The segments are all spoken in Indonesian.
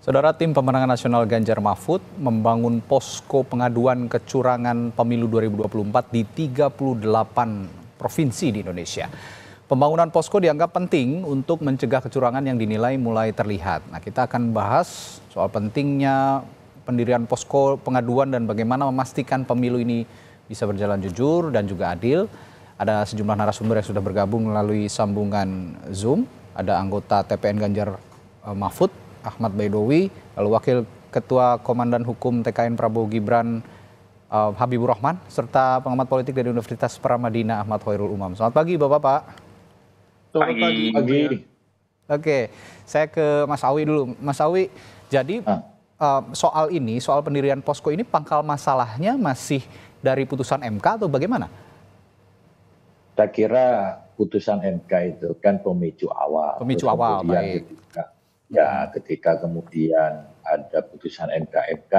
Saudara, tim pemenangan nasional Ganjar Mahfud membangun posko pengaduan kecurangan pemilu 2024 di 38 provinsi di Indonesia. Pembangunan posko dianggap penting untuk mencegah kecurangan yang dinilai mulai terlihat. Nah, kita akan bahas soal pentingnya pendirian posko pengaduan dan bagaimana memastikan pemilu ini bisa berjalan jujur dan juga adil. Ada sejumlah narasumber yang sudah bergabung melalui sambungan Zoom. Ada anggota TPN Ganjar Mahfud, Ahmad Baidowi, lalu Wakil Ketua Komandan Hukum TKN Prabowo Gibran, Habibur Rahman, serta pengamat politik dari Universitas Paramadina Ahmad Hoirul Umam. Selamat pagi Bapak-Bapak. Selamat pagi. Oke, saya ke Mas Awi dulu. Mas Awi, jadi soal ini, soal pendirian posko ini pangkal masalahnya masih dari putusan MK atau bagaimana? Saya kira putusan MK itu kan pemicu awal. Pemicu awal, baik. Ketika kemudian ada putusan MK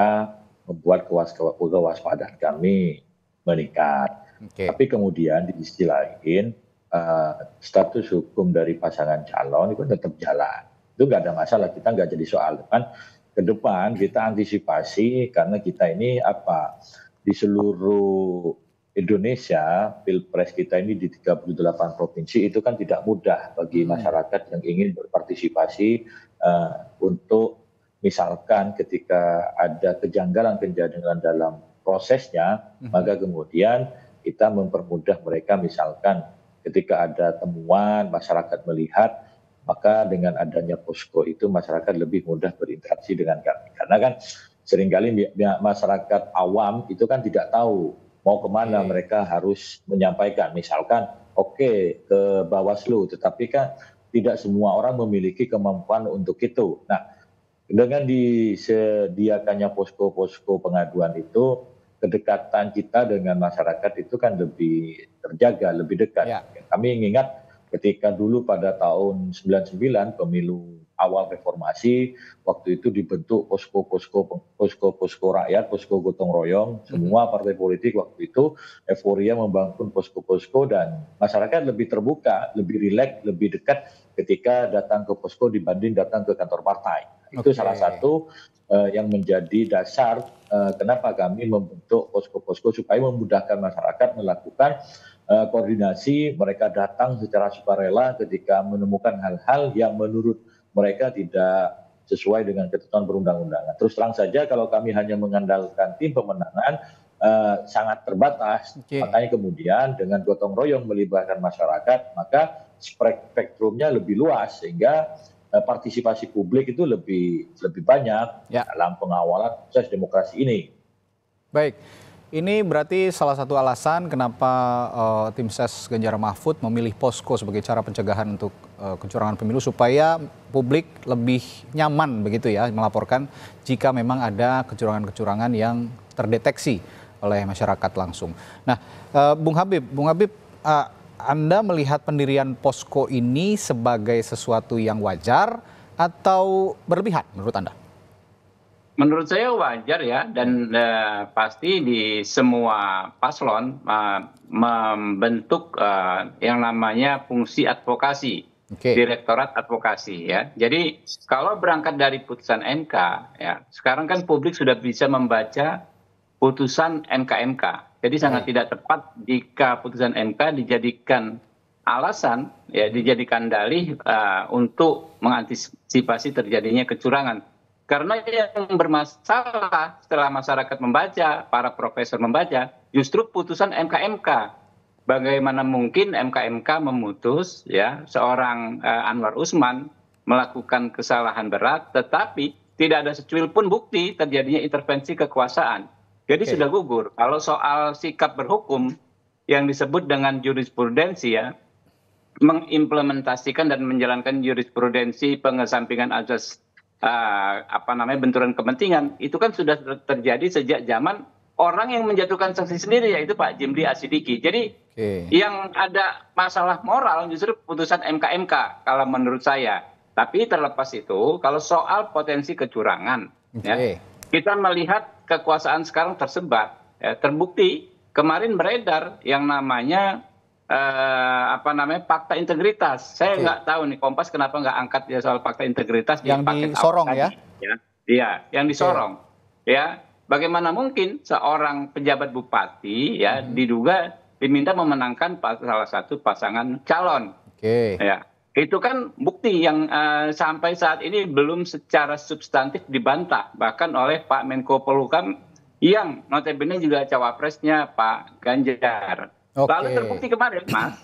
membuat kewaspadaan kami meningkat. Tapi kemudian di sisi lain status hukum dari pasangan calon itu tetap jalan. Itu nggak ada masalah, kita nggak jadi soal. Kan ke depan kita antisipasi karena kita ini di seluruh Indonesia, pilpres kita ini di 38 provinsi itu kan tidak mudah bagi masyarakat yang ingin berpartisipasi untuk misalkan ketika ada kejanggalan-kejanggalan dalam prosesnya, maka kemudian kita mempermudah mereka misalkan ketika ada temuan masyarakat melihat, maka dengan adanya posko itu masyarakat lebih mudah berinteraksi dengan kami. Karena kan seringkali masyarakat awam itu kan tidak tahu mau kemana mereka harus menyampaikan. Misalkan ke Bawaslu, tetapi kan tidak semua orang memiliki kemampuan untuk itu. Nah, dengan disediakannya posko-posko pengaduan itu, kedekatan kita dengan masyarakat itu kan lebih terjaga, lebih dekat. Kami ingat ketika dulu pada tahun 99 pemilu awal reformasi, waktu itu dibentuk posko rakyat, posko gotong royong, semua partai politik waktu itu euforia membangun posko-posko dan masyarakat lebih terbuka, lebih rileks, lebih dekat ketika datang ke posko dibanding datang ke kantor partai. Itu salah satu yang menjadi dasar kenapa kami membentuk posko-posko supaya memudahkan masyarakat melakukan koordinasi, mereka datang secara sukarela ketika menemukan hal-hal yang menurut mereka tidak sesuai dengan ketentuan perundang-undangan. Terus terang saja kalau kami hanya mengandalkan tim pemenangan sangat terbatas, makanya kemudian dengan gotong royong melibatkan masyarakat, maka spektrumnya lebih luas sehingga partisipasi publik itu lebih banyak dalam pengawalan proses demokrasi ini. Baik. Ini berarti salah satu alasan kenapa tim ses Ganjar Mahfud memilih posko sebagai cara pencegahan untuk kecurangan pemilu supaya publik lebih nyaman begitu ya melaporkan jika memang ada kecurangan-kecurangan yang terdeteksi oleh masyarakat langsung. Nah, Bung Habib, Anda melihat pendirian posko ini sebagai sesuatu yang wajar atau berlebihan menurut Anda? Menurut saya wajar ya, dan pasti di semua paslon membentuk yang namanya fungsi advokasi, Direktorat Advokasi ya. Jadi kalau berangkat dari putusan MK ya, sekarang kan publik sudah bisa membaca putusan MK. Jadi sangat tidak tepat jika putusan MK dijadikan alasan ya, dijadikan dalih untuk mengantisipasi terjadinya kecurangan. Karena yang bermasalah setelah masyarakat membaca, para profesor membaca, justru putusan MK. Bagaimana mungkin MK memutus ya seorang Anwar Usman melakukan kesalahan berat, tetapi tidak ada secuil pun bukti terjadinya intervensi kekuasaan. Jadi sudah gugur. Kalau soal sikap berhukum yang disebut dengan jurisprudensi ya, mengimplementasikan dan menjalankan jurisprudensi pengesampingan azas benturan kepentingan itu kan sudah terjadi sejak zaman orang yang menjatuhkan sanksi sendiri yaitu Pak Jimli Asidiki. Jadi yang ada masalah moral justru putusan MK kalau menurut saya. Tapi terlepas itu kalau soal potensi kecurangan ya, kita melihat kekuasaan sekarang tersebar ya, terbukti kemarin beredar yang namanya fakta integritas. Saya nggak tahu nih Kompas kenapa nggak angkat ya soal fakta integritas yang di Sorong ya. Iya, yang disorong. Ya, bagaimana mungkin seorang pejabat bupati ya diduga diminta memenangkan salah satu pasangan calon. Ya, itu kan bukti yang sampai saat ini belum secara substantif dibantah bahkan oleh Pak Menko Polhukam yang notabene juga cawapresnya Pak Ganjar. Lalu terbukti kemarin, Mas,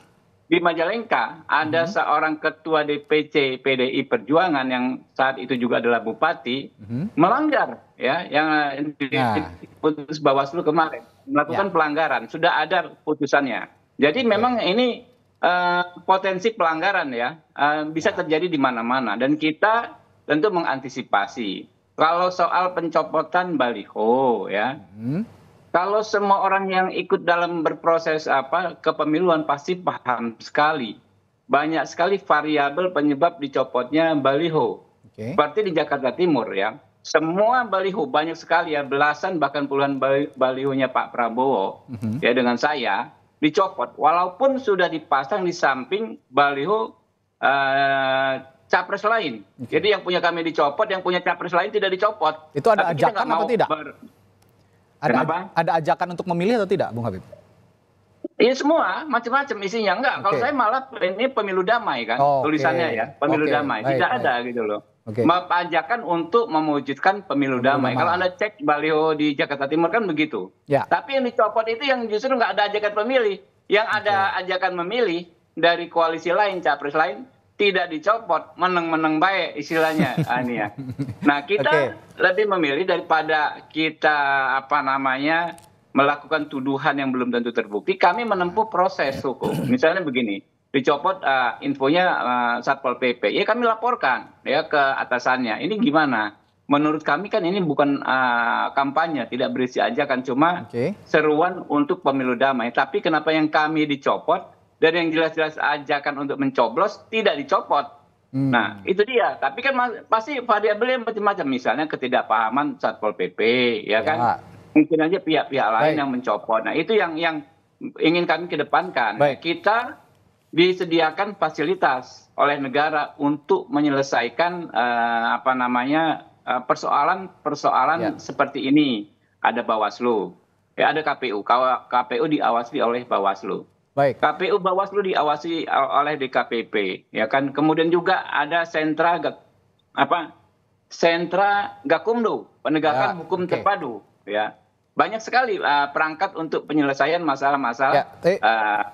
di Majalengka ada seorang ketua DPC PDI Perjuangan yang saat itu juga adalah bupati melanggar ya yang diputus Bawaslu kemarin, melakukan pelanggaran, sudah ada putusannya. Jadi memang ini potensi pelanggaran ya bisa terjadi di mana-mana dan kita tentu mengantisipasi. Kalau soal pencopotan baliho ya, kalau semua orang yang ikut dalam berproses kepemiluan pasti paham sekali. Banyak sekali variabel penyebab dicopotnya baliho. Seperti di Jakarta Timur ya. Semua baliho, banyak sekali ya, belasan bahkan puluhan balihonya Pak Prabowo ya dengan saya dicopot. Walaupun sudah dipasang di samping baliho capres lain. Jadi yang punya kami dicopot, yang punya capres lain tidak dicopot. Itu ada ajakan atau tidak? Ada ajakan untuk memilih atau tidak, Bung Habib? Iya semua, macam-macam isinya. Enggak, kalau saya malah ini pemilu damai kan, tulisannya ya, pemilu damai. Tidak ada gitu loh. Ajakan untuk mewujudkan pemilu damai. Kalau Anda cek baliho di Jakarta Timur kan begitu. Tapi yang dicopot itu yang justru nggak ada ajakan pemilih. Yang ada ajakan memilih dari koalisi lain, capres lain, tidak dicopot, meneng-meneng baik istilahnya. Ini ya. Nah kita lebih memilih daripada kita melakukan tuduhan yang belum tentu terbukti, kami menempuh proses hukum. Misalnya begini, dicopot infonya Satpol PP, ya kami laporkan ya ke atasannya. Ini gimana? Menurut kami kan ini bukan kampanye, tidak berisi ajakan, cuma seruan untuk pemilu damai. Tapi kenapa yang kami dicopot dan yang jelas-jelas ajakan untuk mencoblos tidak dicopot? Nah itu dia. Tapi kan pasti variabelnya macam-macam. Misalnya ketidakpahaman Satpol PP, ya kan? Mungkin aja pihak-pihak lain yang mencopot. Nah itu yang ingin kami kedepankan. Kita disediakan fasilitas oleh negara untuk menyelesaikan persoalan seperti ini. Ada Bawaslu, ada KPU. KPU diawasi oleh Bawaslu. KPU Bawaslu diawasi oleh DKPP, ya kan. Kemudian juga ada sentra Gakumdu, penegakan hukum terpadu, ya. Banyak sekali perangkat untuk penyelesaian masalah-masalah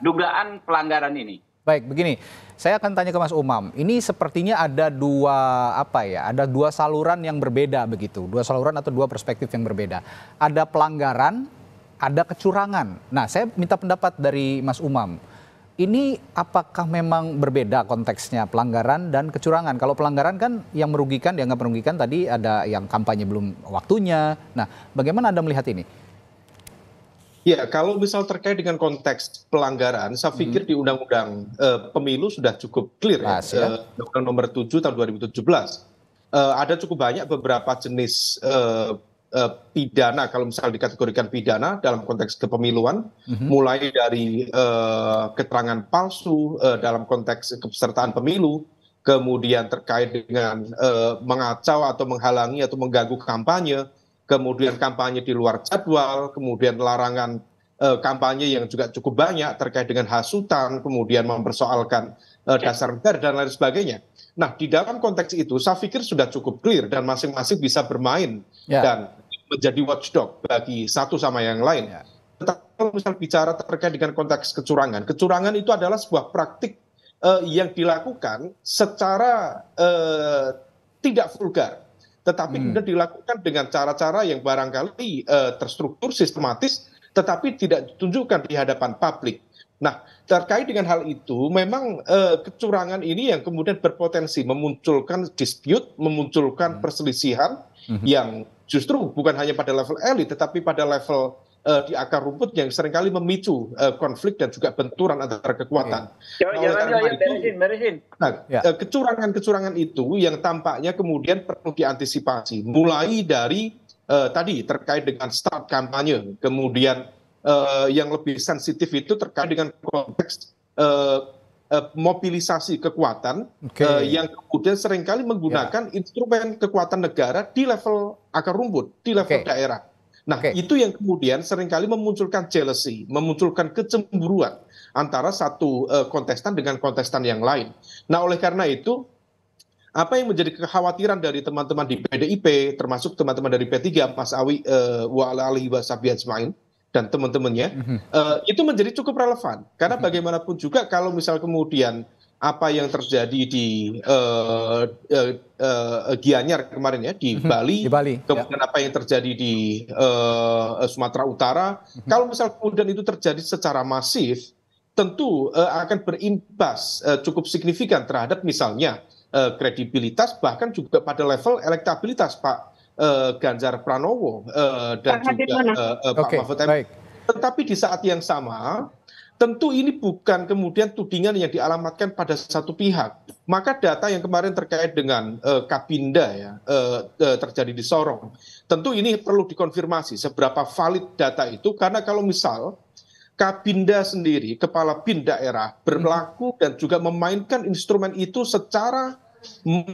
dugaan pelanggaran ini. Baik, begini, saya akan tanya ke Mas Umam. Ini sepertinya ada dua saluran yang berbeda begitu, dua saluran atau dua perspektif yang berbeda. Ada pelanggaran, ada kecurangan. Nah, saya minta pendapat dari Mas Umam. Ini apakah memang berbeda konteksnya pelanggaran dan kecurangan? Kalau pelanggaran kan yang merugikan, dianggap merugikan, tadi ada yang kampanye belum waktunya. Nah, bagaimana Anda melihat ini? Ya, kalau misal terkait dengan konteks pelanggaran, saya pikir di Undang-Undang Pemilu sudah cukup clear ya. Undang-Undang Nomor 7 tahun 2017. Ada cukup banyak beberapa jenis pidana, kalau misal dikategorikan pidana dalam konteks kepemiluan, mulai dari keterangan palsu dalam konteks kepesertaan pemilu, kemudian terkait dengan mengacau atau menghalangi atau mengganggu kampanye, kemudian kampanye di luar jadwal, kemudian larangan kampanye yang juga cukup banyak terkait dengan hasutan, kemudian mempersoalkan dasar negara dan lain sebagainya. Nah, di dalam konteks itu saya pikir sudah cukup clear dan masing-masing bisa bermain dan menjadi watchdog bagi satu sama yang lain. Tetapi kalau misal bicara terkait dengan konteks kecurangan, kecurangan itu adalah sebuah praktik yang dilakukan secara tidak vulgar, tetapi kemudian dilakukan dengan cara-cara yang barangkali terstruktur, sistematis, tetapi tidak ditunjukkan di hadapan publik. Nah, terkait dengan hal itu, memang kecurangan ini yang kemudian berpotensi memunculkan dispute, memunculkan perselisihan yang justru bukan hanya pada level elit, tetapi pada level di akar rumput yang seringkali memicu konflik dan juga benturan antara kekuatan. Kecurangan-kecurangan itu yang tampaknya kemudian perlu diantisipasi, mulai dari tadi terkait dengan start kampanye, kemudian yang lebih sensitif itu terkait dengan konteks mobilisasi kekuatan yang kemudian seringkali menggunakan instrumen kekuatan negara di level akar rumput, di level daerah. Nah, itu yang kemudian seringkali memunculkan jealousy, memunculkan kecemburuan antara satu kontestan dengan kontestan yang lain. Nah, oleh karena itu, apa yang menjadi kekhawatiran dari teman-teman di PDIP, termasuk teman-teman dari P3, Mas Awi wa alihi washabihi ajmain, dan teman-temannya, itu menjadi cukup relevan. Karena bagaimanapun juga kalau misal kemudian apa yang terjadi di Gianyar kemarin ya, di Bali, kemudian apa yang terjadi di Sumatera Utara, kalau misal kemudian itu terjadi secara masif, tentu akan berimbas cukup signifikan terhadap misalnya kredibilitas, bahkan juga pada level elektabilitas Pak Ganjar Pranowo dan juga Pak Mahfud MD. Tetapi di saat yang sama, tentu ini bukan kemudian tudingan yang dialamatkan pada satu pihak. Maka data yang kemarin terkait dengan Kabinda ya terjadi di Sorong, tentu ini perlu dikonfirmasi seberapa valid data itu, karena kalau misal Kabinda sendiri, kepala BIN daerah, berlaku dan juga memainkan instrumen itu secara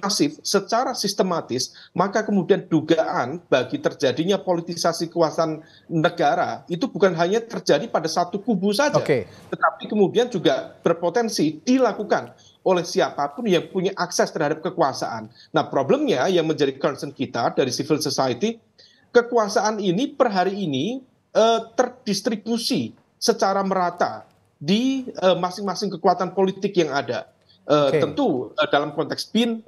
masif, secara sistematis, maka kemudian dugaan bagi terjadinya politisasi kekuasaan negara itu bukan hanya terjadi pada satu kubu saja, tetapi kemudian juga berpotensi dilakukan oleh siapapun yang punya akses terhadap kekuasaan. Nah, problemnya yang menjadi concern kita dari civil society, kekuasaan ini per hari ini terdistribusi secara merata di masing-masing kekuatan politik yang ada. Tentu dalam konteks BIN,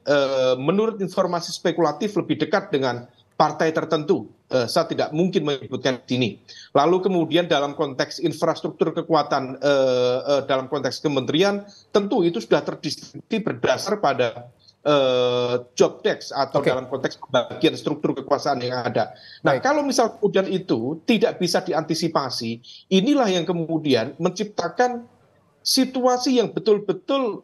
menurut informasi spekulatif lebih dekat dengan partai tertentu. Saya tidak mungkin menyebutkan di sini. Lalu kemudian dalam konteks infrastruktur kekuatan, dalam konteks kementerian, tentu itu sudah terdistribusi berdasar pada job desk atau dalam konteks pembagian struktur kekuasaan yang ada. Nah, kalau misal kemudian itu tidak bisa diantisipasi, inilah yang kemudian menciptakan situasi yang betul-betul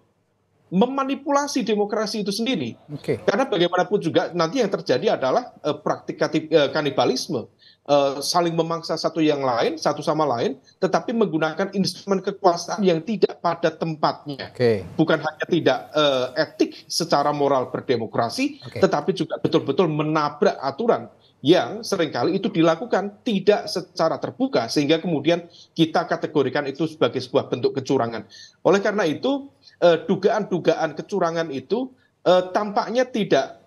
memanipulasi demokrasi itu sendiri. Karena bagaimanapun juga nanti yang terjadi adalah praktik kanibalisme, saling memangsa satu sama lain, tetapi menggunakan instrumen kekuasaan yang tidak pada tempatnya. Bukan hanya tidak etik secara moral berdemokrasi, tetapi juga betul-betul menabrak aturan yang seringkali itu dilakukan tidak secara terbuka, sehingga kemudian kita kategorikan itu sebagai sebuah bentuk kecurangan. Oleh karena itu, dugaan-dugaan kecurangan itu tampaknya tidak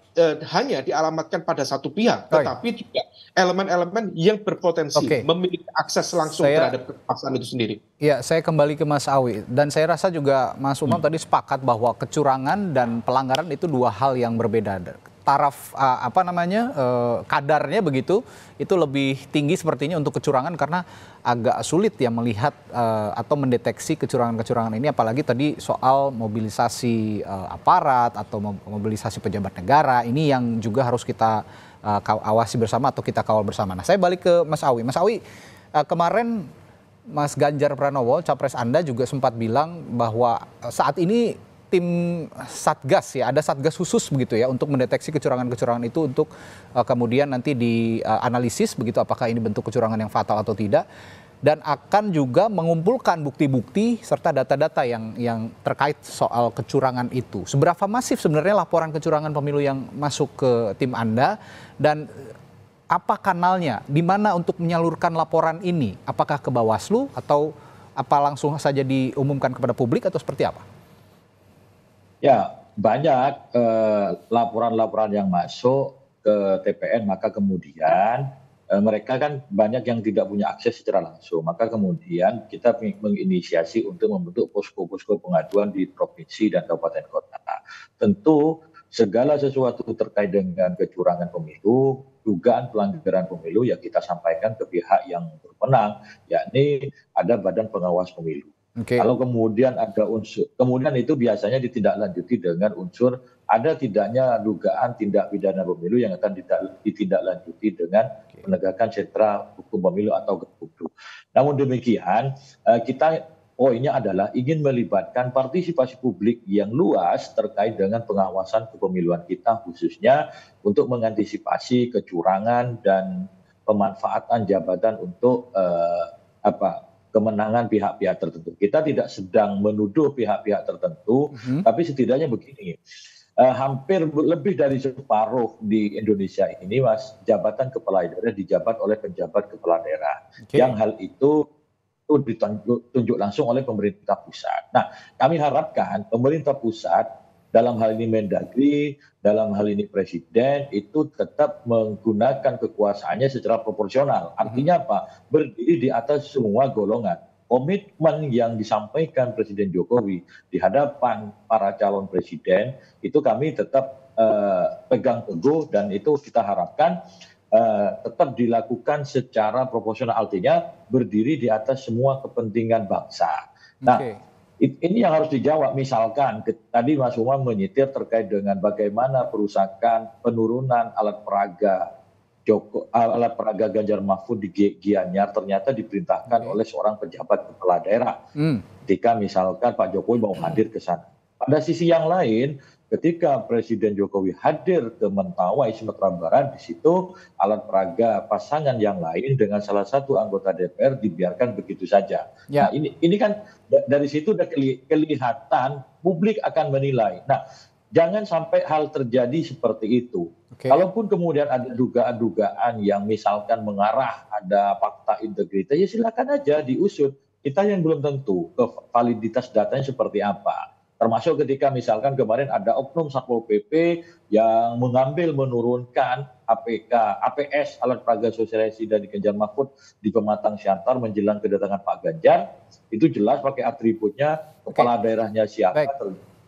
hanya dialamatkan pada satu pihak, tetapi juga elemen-elemen yang berpotensi memiliki akses langsung terhadap kekuasaan itu sendiri. Ya, saya kembali ke Mas Awi, dan saya rasa juga Mas Umam tadi sepakat bahwa kecurangan dan pelanggaran itu dua hal yang berbeda. Taraf kadarnya begitu itu lebih tinggi sepertinya untuk kecurangan, karena agak sulit ya melihat atau mendeteksi kecurangan-kecurangan ini, apalagi tadi soal mobilisasi aparat atau mobilisasi pejabat negara, ini yang juga harus kita awasi bersama atau kita kawal bersama. Nah, saya balik ke Mas Awi. Mas Awi, kemarin Mas Ganjar Pranowo, capres Anda, juga sempat bilang bahwa saat ini tim Satgas ya, ada Satgas khusus begitu ya untuk mendeteksi kecurangan-kecurangan itu, untuk kemudian nanti dianalisis begitu apakah ini bentuk kecurangan yang fatal atau tidak, dan akan juga mengumpulkan bukti-bukti serta data-data yang terkait soal kecurangan itu. Seberapa masif sebenarnya laporan kecurangan pemilu yang masuk ke tim Anda, dan apa kanalnya, di mana untuk menyalurkan laporan ini? Apakah ke Bawaslu atau apa langsung saja diumumkan kepada publik atau seperti apa? Ya, banyak laporan-laporan yang masuk ke TPN, maka kemudian mereka kan banyak yang tidak punya akses secara langsung. Maka kemudian kita menginisiasi untuk membentuk posko-posko pengaduan di provinsi dan kabupaten kota. Tentu segala sesuatu terkait dengan kecurangan pemilu, dugaan pelanggaran pemilu, ya kita sampaikan ke pihak yang berwenang, yakni ada Badan Pengawas Pemilu. Kalau kemudian ada unsur, kemudian itu biasanya ditindaklanjuti dengan unsur ada tidaknya dugaan tindak pidana pemilu yang akan ditindaklanjuti dengan penegakan sentra hukum pemilu atau Gakumdu. Namun demikian, kita poinnya adalah ingin melibatkan partisipasi publik yang luas terkait dengan pengawasan kepemiluan kita, khususnya untuk mengantisipasi kecurangan dan pemanfaatan jabatan untuk kemenangan pihak-pihak tertentu. Kita tidak sedang menuduh pihak-pihak tertentu, tapi setidaknya begini, hampir lebih dari separuh di Indonesia ini, Mas, jabatan kepala daerah dijabat oleh penjabat kepala daerah. Yang hal itu ditunjuk langsung oleh pemerintah pusat. Nah, kami harapkan pemerintah pusat dalam hal ini Mendagri, dalam hal ini Presiden itu tetap menggunakan kekuasaannya secara proporsional. Artinya apa? Berdiri di atas semua golongan. Komitmen yang disampaikan Presiden Jokowi di hadapan para calon presiden itu kami tetap pegang teguh, dan itu kita harapkan tetap dilakukan secara proporsional, artinya berdiri di atas semua kepentingan bangsa. Nah, ini yang harus dijawab. Misalkan tadi Mas Umam menyitir terkait dengan bagaimana perusakan penurunan alat peraga Ganjar Mahfud di Gianyar ternyata diperintahkan oleh seorang pejabat kepala daerah. Ketika misalkan Pak Jokowi mau hadir ke sana. Pada sisi yang lain, ketika Presiden Jokowi hadir ke Mentawai, Sumatera Barat, di situ alat peraga pasangan yang lain dengan salah satu anggota DPR dibiarkan begitu saja. Nah, ini kan dari situ udah kelihatan publik akan menilai. Nah, jangan sampai hal terjadi seperti itu. Kalaupun kemudian ada dugaan-dugaan yang misalkan mengarah ada fakta integritas, ya silakan aja diusut. Kita yang belum tentu validitas datanya seperti apa. Termasuk ketika misalkan kemarin ada oknum Satpol PP yang menurunkan APS alat peraga sosialisasi dari Ganjar Mahfud di Pematang Siantar menjelang kedatangan Pak Ganjar, itu jelas pakai atributnya, kepala daerahnya siapa.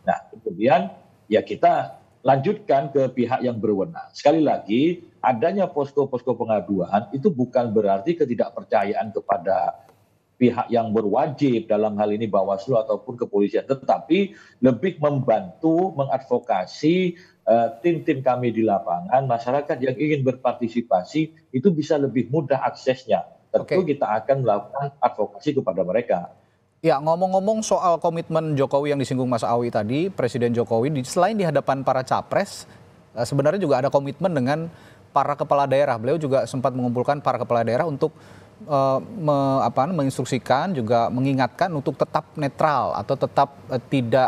Nah, kemudian ya kita lanjutkan ke pihak yang berwenang. Sekali lagi, adanya posko-posko pengaduan itu bukan berarti ketidakpercayaan kepada pihak yang berwajib, dalam hal ini Bawaslu ataupun kepolisian, tetapi lebih membantu mengadvokasi tim-tim kami di lapangan, masyarakat yang ingin berpartisipasi itu bisa lebih mudah aksesnya. Tentu kita akan melakukan advokasi kepada mereka. Ya, ngomong-ngomong soal komitmen Jokowi yang disinggung Mas Awi tadi, Presiden Jokowi selain di hadapan para capres, sebenarnya juga ada komitmen dengan para kepala daerah. Beliau juga sempat mengumpulkan para kepala daerah untuk menginstruksikan, juga mengingatkan untuk tetap netral atau tetap tidak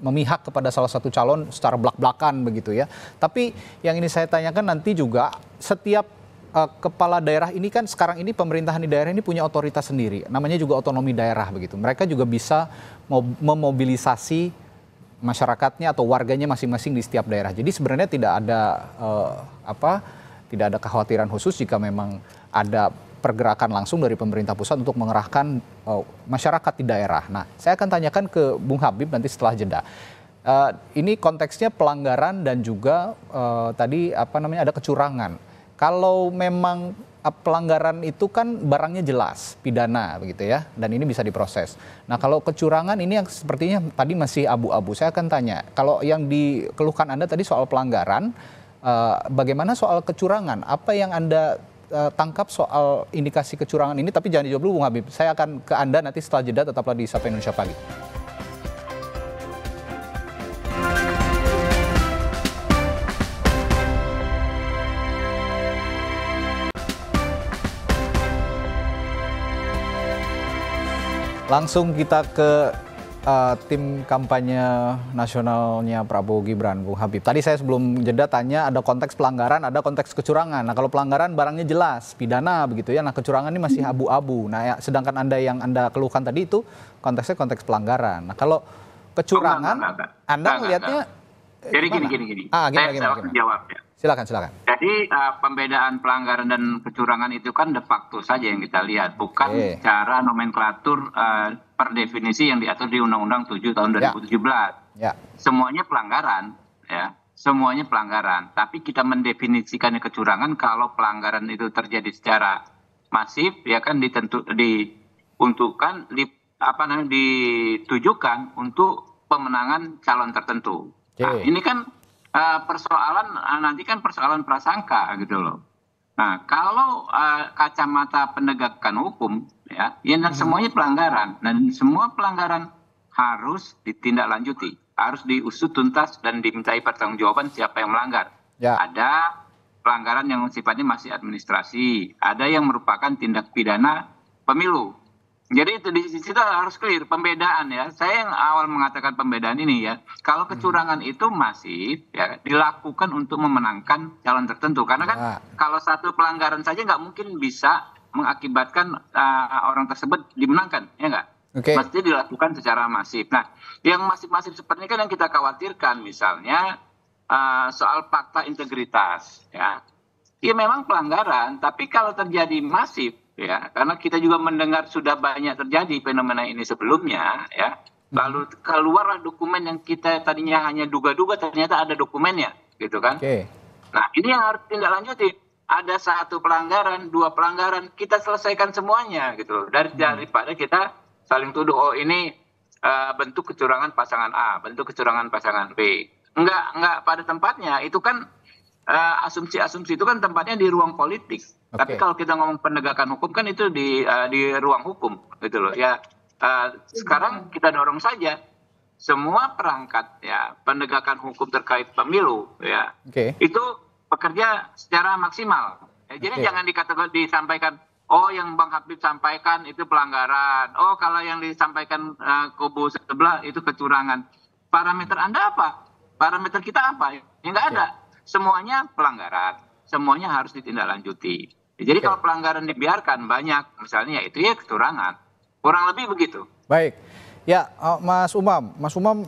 memihak kepada salah satu calon secara belak-belakan begitu ya. Tapi yang ini saya tanyakan nanti juga, setiap kepala daerah ini kan sekarang ini pemerintahan di daerah ini punya otoritas sendiri, namanya juga otonomi daerah begitu. Mereka juga bisa memobilisasi masyarakatnya atau warganya masing-masing di setiap daerah. Jadi sebenarnya tidak ada kekhawatiran khusus jika memang ada pergerakan langsung dari pemerintah pusat untuk mengerahkan masyarakat di daerah. Nah, saya akan tanyakan ke Bung Habib nanti setelah jeda. Ini konteksnya pelanggaran dan juga tadi ada kecurangan. Kalau memang pelanggaran itu kan barangnya jelas, pidana begitu ya, dan ini bisa diproses. Nah, kalau kecurangan ini yang sepertinya tadi masih abu-abu. Saya akan tanya, kalau yang dikeluhkan Anda tadi soal pelanggaran, bagaimana soal kecurangan? Apa yang Anda tangkap soal indikasi kecurangan ini? Tapi jangan dijawab dulu, Bung Habib. Saya akan ke Anda nanti setelah jeda, tetaplah di Sapa Indonesia Pagi. Langsung kita ke tim kampanye nasionalnya Prabowo Gibran, Bung Habib. Tadi saya sebelum jeda tanya ada konteks pelanggaran, ada konteks kecurangan. Nah, kalau pelanggaran barangnya jelas, pidana begitu ya. Nah, kecurangan ini masih abu-abu. Nah, sedangkan yang Anda keluhkan tadi itu konteksnya konteks pelanggaran. Nah, kalau kecurangan, Anda melihatnya jadi gini. Saya akan jawab ya. Silakan. Jadi pembedaan pelanggaran dan kecurangan itu kan de facto saja yang kita lihat, bukan cara nomenklatur per definisi yang diatur di Undang-Undang 7 tahun 2017. Semuanya pelanggaran, ya, semuanya pelanggaran. Tapi kita mendefinisikannya kecurangan kalau pelanggaran itu terjadi secara masif, ya kan ditujukan untuk pemenangan calon tertentu. Nah, ini kan persoalan nanti kan persoalan prasangka gitu loh. Nah, kalau kacamata penegakan hukum ya semuanya pelanggaran, dan semua pelanggaran harus ditindaklanjuti, harus diusut tuntas dan dimintai pertanggungjawaban siapa yang melanggar. Ada pelanggaran yang sifatnya masih administrasi, ada yang merupakan tindak pidana pemilu. Jadi itu di situ harus clear pembedaan ya. Saya yang awal mengatakan pembedaan ini ya. Kalau kecurangan itu masif ya dilakukan untuk memenangkan calon tertentu. Karena kan kalau satu pelanggaran saja nggak mungkin bisa mengakibatkan orang tersebut dimenangkan, ya nggak? Mesti dilakukan secara masif. Nah, yang masif-masif seperti ini kan yang kita khawatirkan, misalnya soal fakta integritas ya. Ya memang pelanggaran, tapi kalau terjadi masif ya, karena kita juga mendengar sudah banyak terjadi fenomena ini sebelumnya ya, lalu keluarlah dokumen yang kita tadinya hanya duga-duga ternyata ada dokumennya gitu kan. Nah ini yang harus tindak-lanjuti, ada satu pelanggaran, dua pelanggaran, kita selesaikan semuanya gitu, daripada kita saling tuduh, oh ini bentuk kecurangan pasangan A, bentuk kecurangan pasangan B. Enggak pada tempatnya, itu kan asumsi-asumsi itu kan tempatnya di ruang politik. Tapi kalau kita ngomong penegakan hukum kan itu di ruang hukum gitu loh. Ya sekarang kita dorong saja semua perangkat ya penegakan hukum terkait pemilu ya. Itu bekerja secara maksimal. Ya, jadi jangan disampaikan oh yang Bang Habib sampaikan itu pelanggaran. Oh kalau yang disampaikan kubu sebelah itu kecurangan. Parameter Anda apa? Parameter kita apa? Ya nggak ada. Semuanya pelanggaran, semuanya harus ditindaklanjuti. Jadi kalau pelanggaran dibiarkan banyak, misalnya itu ya kecurangan. Kurang lebih begitu. Baik, ya Mas Umam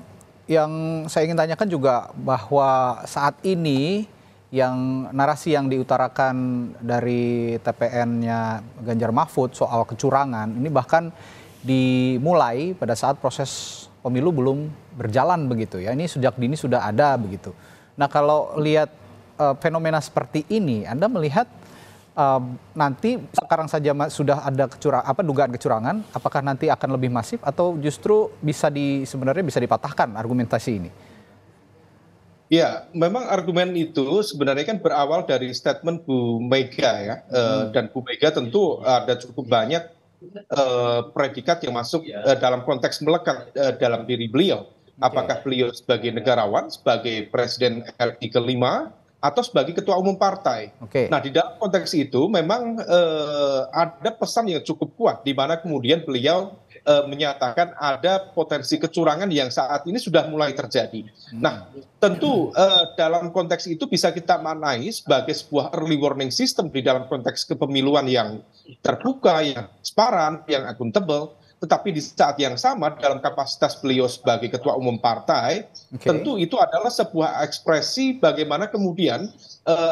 yang saya ingin tanyakan juga bahwa saat ini yang narasi yang diutarakan dari TPN-nya Ganjar Mahfud soal kecurangan ini bahkan dimulai pada saat proses pemilu belum berjalan begitu ya. Ini sejak dini sudah ada begitu. Nah kalau lihat fenomena seperti ini, Anda melihat nanti sekarang saja sudah ada dugaan kecurangan, apakah nanti akan lebih masif atau justru sebenarnya bisa dipatahkan argumentasi ini? Ya, memang argumen itu sebenarnya kan berawal dari statement Bu Mega ya, dan Bu Mega tentu ada cukup banyak predikat yang masuk dalam konteks melekat dalam diri beliau. Apakah beliau sebagai negarawan, sebagai presiden RI kelima, atau sebagai ketua umum partai. Nah di dalam konteks itu memang ada pesan yang cukup kuat di mana kemudian beliau menyatakan ada potensi kecurangan yang saat ini sudah mulai terjadi. Nah tentu dalam konteks itu bisa kita maknai sebagai sebuah early warning system di dalam konteks kepemiluan yang terbuka, yang transparan, yang akuntabel. Tetapi di saat yang sama dalam kapasitas beliau sebagai ketua umum partai, tentu itu adalah sebuah ekspresi bagaimana kemudian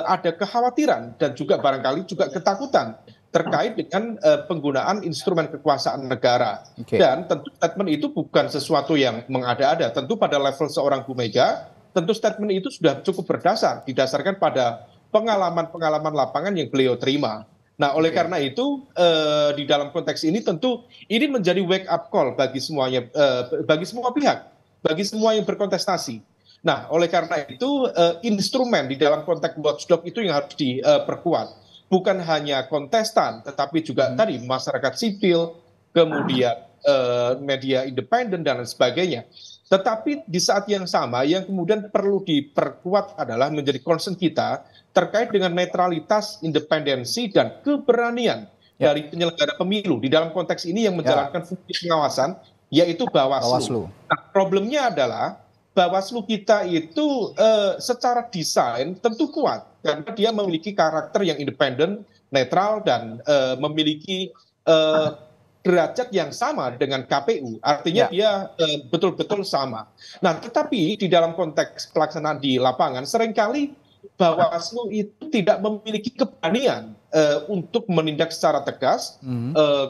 ada kekhawatiran dan juga barangkali juga ketakutan terkait dengan penggunaan instrumen kekuasaan negara. Dan tentu statement itu bukan sesuatu yang mengada-ada. Tentu pada level seorang Bu Mega, tentu statement itu sudah cukup didasarkan pada pengalaman-pengalaman lapangan yang beliau terima. Nah, oleh karena itu di dalam konteks ini tentu ini menjadi wake up call bagi semuanya, bagi semua pihak, bagi semua yang berkontestasi. Nah, oleh karena itu instrumen di dalam konteks watchdog itu yang harus diperkuat. Bukan hanya kontestan, tetapi juga tadi masyarakat sipil, kemudian media independen dan lain sebagainya. Tetapi di saat yang sama yang kemudian perlu diperkuat adalah menjadi concern kita terkait dengan netralitas, independensi, dan keberanian dari penyelenggara pemilu. Di dalam konteks ini yang menjalankan fungsi pengawasan, yaitu Bawaslu. Nah, problemnya adalah Bawaslu kita itu secara desain tentu kuat, karena dia memiliki karakter yang independen, netral, dan memiliki derajat yang sama dengan KPU. Artinya dia betul-betul sama. Nah, tetapi di dalam konteks pelaksanaan di lapangan, seringkali Bawaslu itu tidak memiliki keberanian untuk menindak secara tegas,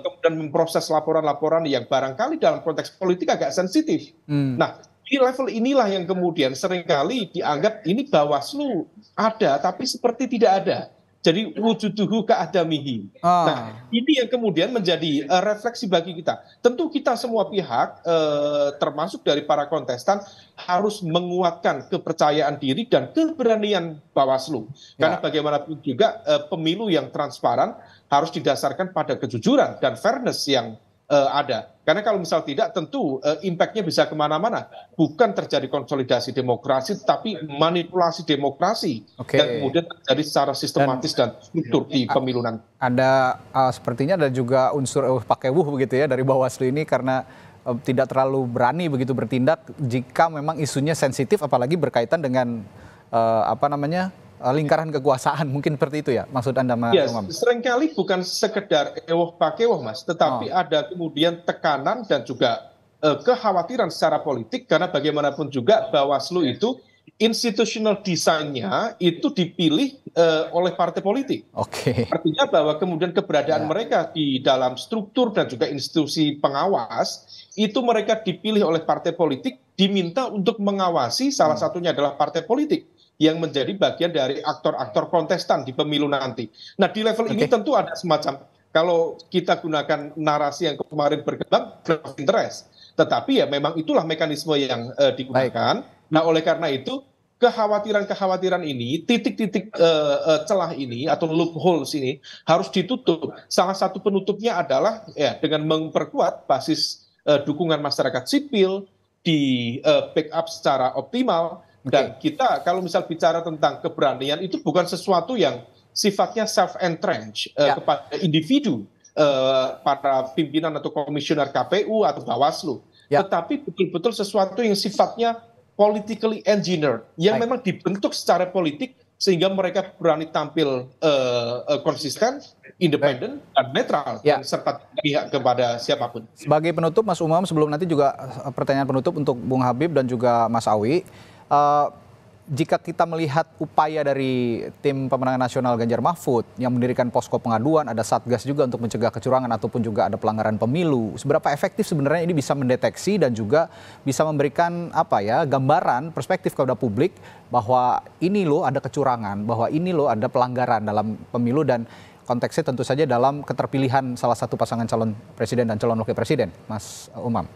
kemudian memproses laporan-laporan yang barangkali dalam konteks politik agak sensitif. Nah, di level inilah yang kemudian seringkali dianggap ini Bawaslu ada, tapi seperti tidak ada. Jadi wujuduhu ka'adamihi. Nah, ini yang kemudian menjadi refleksi bagi kita. Tentu kita semua pihak, termasuk dari para kontestan, harus menguatkan kepercayaan diri dan keberanian Bawaslu. Karena bagaimanapun juga pemilu yang transparan harus didasarkan pada kejujuran dan fairness yang ada. Karena kalau misal tidak, tentu impact-nya bisa kemana-mana. Bukan terjadi konsolidasi demokrasi, tapi manipulasi demokrasi yang kemudian terjadi secara sistematis dan struktur di pemilu nanti. Ada sepertinya ada juga unsur pakai begitu ya dari Bawaslu ini, karena tidak terlalu berani begitu bertindak jika memang isunya sensitif, apalagi berkaitan dengan lingkaran kekuasaan, mungkin seperti itu ya maksud Anda, Mas Umam? Seringkali bukan sekedar ewoh pakewoh, Mas, tetapi ada kemudian tekanan dan juga kekhawatiran secara politik, karena bagaimanapun juga Bawaslu itu institutional desainnya itu dipilih oleh partai politik. Artinya bahwa kemudian keberadaan mereka di dalam struktur dan juga institusi pengawas itu mereka dipilih oleh partai politik, diminta untuk mengawasi, salah satunya adalah partai politik yang menjadi bagian dari aktor-aktor kontestan di pemilu nanti. Nah, di level ini tentu ada semacam, kalau kita gunakan narasi yang kemarin berkembang, conflict of interest. Tetapi ya memang itulah mekanisme yang digunakan. Nah, oleh karena itu, kekhawatiran-kekhawatiran ini, titik-titik celah ini atau loopholes ini harus ditutup. Salah satu penutupnya adalah ya dengan memperkuat basis dukungan masyarakat sipil, di backup secara optimal. Dan kita kalau misal bicara tentang keberanian, itu bukan sesuatu yang sifatnya self-entrench kepada individu, para pimpinan atau komisioner KPU atau Bawaslu. Tetapi betul-betul sesuatu yang sifatnya politically engineered, yang memang dibentuk secara politik sehingga mereka berani tampil konsisten, independen, dan netral, dan serta pihak kepada siapapun. Sebagai penutup, Mas Umam, sebelum nanti juga pertanyaan penutup untuk Bung Habib dan juga Mas Awi, jika kita melihat upaya dari tim pemenangan nasional Ganjar Mahfud yang mendirikan posko pengaduan, ada Satgas juga untuk mencegah kecurangan ataupun juga ada pelanggaran pemilu, seberapa efektif sebenarnya ini bisa mendeteksi dan juga bisa memberikan gambaran perspektif kepada publik bahwa ini loh ada kecurangan, bahwa ini loh ada pelanggaran dalam pemilu, dan konteksnya tentu saja dalam keterpilihan salah satu pasangan calon presiden dan calon wakil presiden, Mas Umam.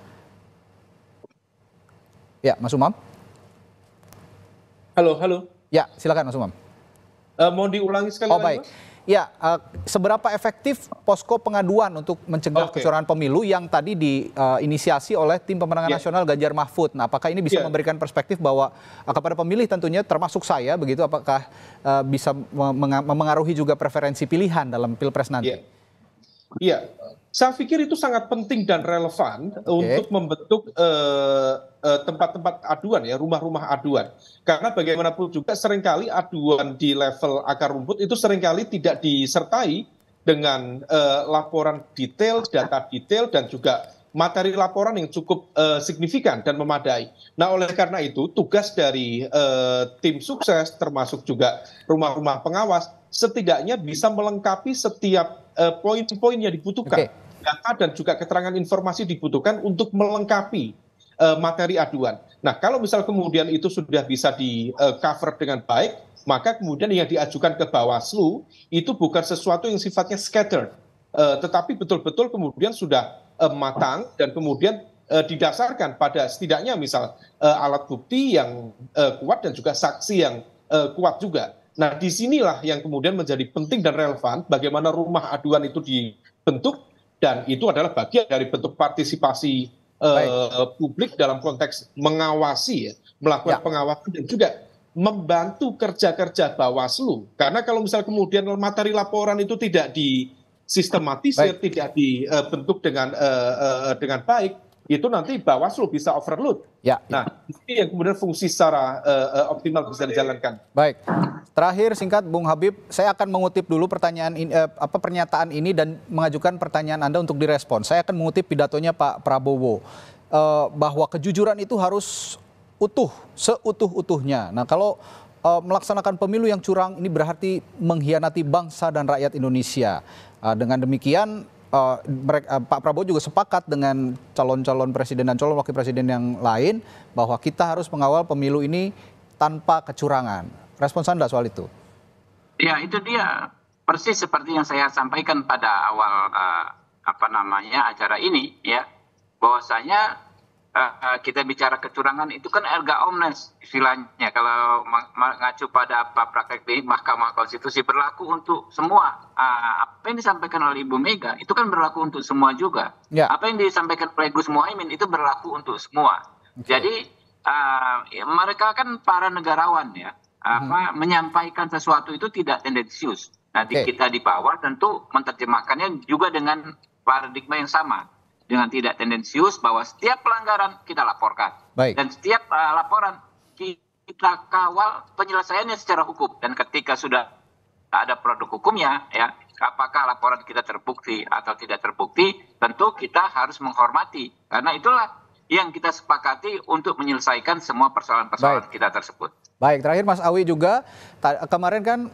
Ya, Mas Umam. Halo. Ya, silakan Mas Umam. Mau diulangi sekali lagi, baik. Mas? Ya, seberapa efektif posko pengaduan untuk mencegah kecurangan pemilu yang tadi diinisiasi oleh tim pemenangan nasional Ganjar Mahfud? Nah, apakah ini bisa memberikan perspektif bahwa kepada pemilih tentunya termasuk saya begitu, apakah bisa memengaruhi juga preferensi pilihan dalam Pilpres nanti? Iya, saya pikir itu sangat penting dan relevan untuk membentuk tempat-tempat aduan, ya, rumah-rumah aduan. Karena bagaimanapun juga seringkali aduan di level akar rumput itu seringkali tidak disertai dengan laporan detail, data detail, dan juga materi laporan yang cukup signifikan dan memadai. Nah, oleh karena itu tugas dari tim sukses termasuk juga rumah-rumah pengawas setidaknya bisa melengkapi setiap poin-poin yang dibutuhkan. Data dan juga keterangan informasi dibutuhkan untuk melengkapi materi aduan. Nah, kalau misal kemudian itu sudah bisa di cover dengan baik, maka kemudian yang diajukan ke Bawaslu itu bukan sesuatu yang sifatnya scattered, tetapi betul-betul kemudian sudah matang dan kemudian didasarkan pada setidaknya misal alat bukti yang kuat dan juga saksi yang kuat juga. Nah, disinilah yang kemudian menjadi penting dan relevan bagaimana rumah aduan itu dibentuk, dan itu adalah bagian dari bentuk partisipasi publik dalam konteks mengawasi, melakukan pengawasan dan juga membantu kerja-kerja Bawaslu. Karena kalau misal kemudian materi laporan itu tidak disistematisir, tidak dibentuk dengan baik, itu nanti Bawaslu bisa overload. Nah, ini yang kemudian fungsi secara optimal bisa dijalankan. Baik. Terakhir singkat Bung Habib, saya akan mengutip dulu pertanyaan ini, pernyataan ini dan mengajukan pertanyaan Anda untuk direspon. Saya akan mengutip pidatonya Pak Prabowo bahwa kejujuran itu harus utuh, seutuh-utuhnya. Nah, kalau melaksanakan pemilu yang curang ini berarti mengkhianati bangsa dan rakyat Indonesia. Dengan demikian Pak Prabowo juga sepakat dengan calon-calon presiden dan calon wakil presiden yang lain bahwa kita harus mengawal pemilu ini tanpa kecurangan. Respons Anda soal itu? Ya, itu dia persis seperti yang saya sampaikan pada awal acara ini, ya, bahwasanya kita bicara kecurangan itu kan erga omnes istilahnya, kalau mengacu pada apa praktek di Mahkamah Konstitusi, berlaku untuk semua. Apa yang disampaikan oleh Ibu Mega itu kan berlaku untuk semua juga. Apa yang disampaikan oleh Gus Muhaimin itu berlaku untuk semua. Jadi mereka kan para negarawan ya, menyampaikan sesuatu itu tidak tendensius. Nanti kita di bawah tentu menerjemahkannya juga dengan paradigma yang sama, dengan tidak tendensius, bahwa setiap pelanggaran kita laporkan. Dan setiap laporan kita kawal penyelesaiannya secara hukum. Dan ketika sudah ada produk hukumnya, ya, apakah laporan kita terbukti atau tidak terbukti, tentu kita harus menghormati. Karena itulah yang kita sepakati untuk menyelesaikan semua persoalan-persoalan kita tersebut. Baik, terakhir Mas Awi juga, kemarin kan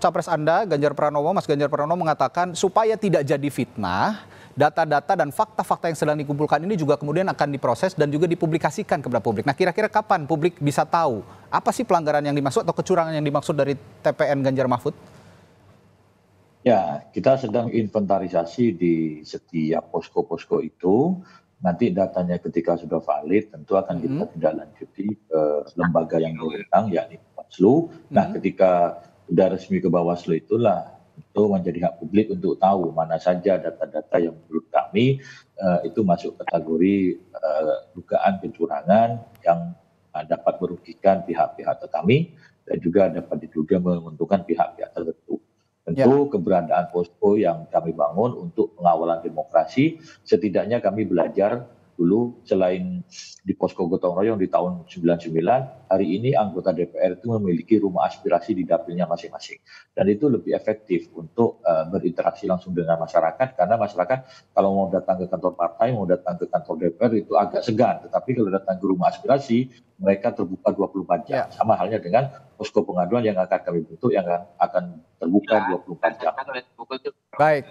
Capres Anda, Mas Ganjar Pranowo mengatakan supaya tidak jadi fitnah, data-data dan fakta-fakta yang sedang dikumpulkan ini juga kemudian akan diproses dan juga dipublikasikan kepada publik. Nah, kira-kira kapan publik bisa tahu apa sih pelanggaran yang dimaksud atau kecurangan yang dimaksud dari TPN Ganjar Mahfud? Ya, kita sedang inventarisasi di setiap posko-posko itu. Nanti datanya ketika sudah valid tentu akan kita tindak lanjuti ke lembaga yang berwenang, yakni Bawaslu. Nah, ketika sudah resmi ke Bawaslu itulah itu menjadi hak publik untuk tahu mana saja data-data yang menurut kami itu masuk kategori dugaan kecurangan yang dapat merugikan pihak-pihak kami dan juga dapat diduga menguntungkan pihak-pihak tertentu. Tentu keberadaan posko yang kami bangun untuk pengawalan demokrasi, setidaknya kami belajar dulu selain di posko gotong royong di tahun 99, hari ini anggota DPR itu memiliki rumah aspirasi di dapilnya masing-masing. Dan itu lebih efektif untuk berinteraksi langsung dengan masyarakat, karena masyarakat kalau mau datang ke kantor partai, mau datang ke kantor DPR itu agak segan. Tetapi kalau datang ke rumah aspirasi, mereka terbuka 24 jam. Sama halnya dengan posko pengaduan yang akan kami bentuk yang akan terbuka 24 jam. Baik,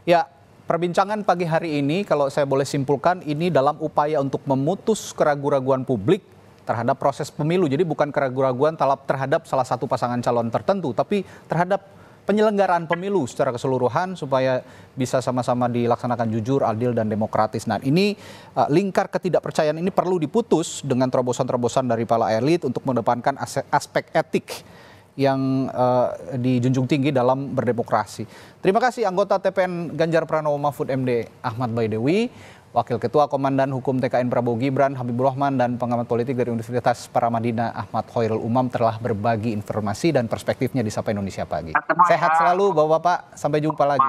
ya. Perbincangan pagi hari ini kalau saya boleh simpulkan ini dalam upaya untuk memutus keraguan-raguan publik terhadap proses pemilu. Jadi bukan keraguan-raguan terhadap salah satu pasangan calon tertentu, tapi terhadap penyelenggaraan pemilu secara keseluruhan supaya bisa sama-sama dilaksanakan jujur, adil, dan demokratis. Nah, ini lingkar ketidakpercayaan ini perlu diputus dengan terobosan-terobosan dari para elit untuk mengedepankan aspek etik yang dijunjung tinggi dalam berdemokrasi. Terima kasih anggota TPN Ganjar Pranowo Mahfud MD Ahmad Baidewi, Wakil Ketua Komandan Hukum TKN Prabowo Gibran Habibur Rahman, dan pengamat politik dari Universitas Paramadina Ahmad Khairul Umam telah berbagi informasi dan perspektifnya di Sapa Indonesia Pagi. Sehat selalu Bapak-Bapak, sampai jumpa lagi.